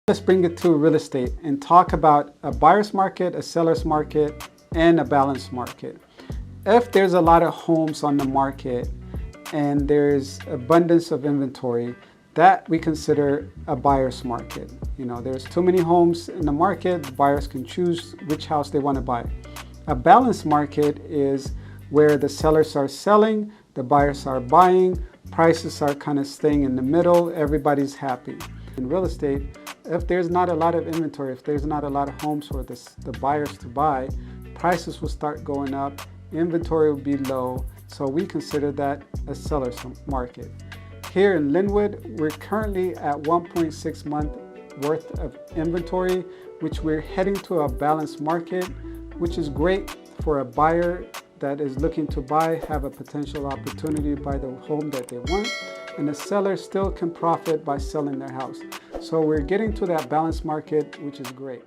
Let's bring it to real estate and talk about a buyer's market, a seller's market, and a balanced market. If there's a lot of homes on the market and there's abundance of inventory, that we consider a buyer's market. You know, there's too many homes in the market, the buyers can choose which house they want to buy. A balanced market is where the sellers are selling, the buyers are buying, prices are kind of staying in the middle, everybody's happy. In real estate, if there's not a lot of inventory, if there's not a lot of homes for the buyers to buy, prices will start going up, inventory will be low, so we consider that a seller's market. Here in Lynnwood, we're currently at 1.6 month worth of inventory, which we're heading to a balanced market, which is great for a buyer that is looking to buy, have a potential opportunity to buy the home that they want, and the seller still can profit by selling their house. So we're getting to that balanced market, which is great.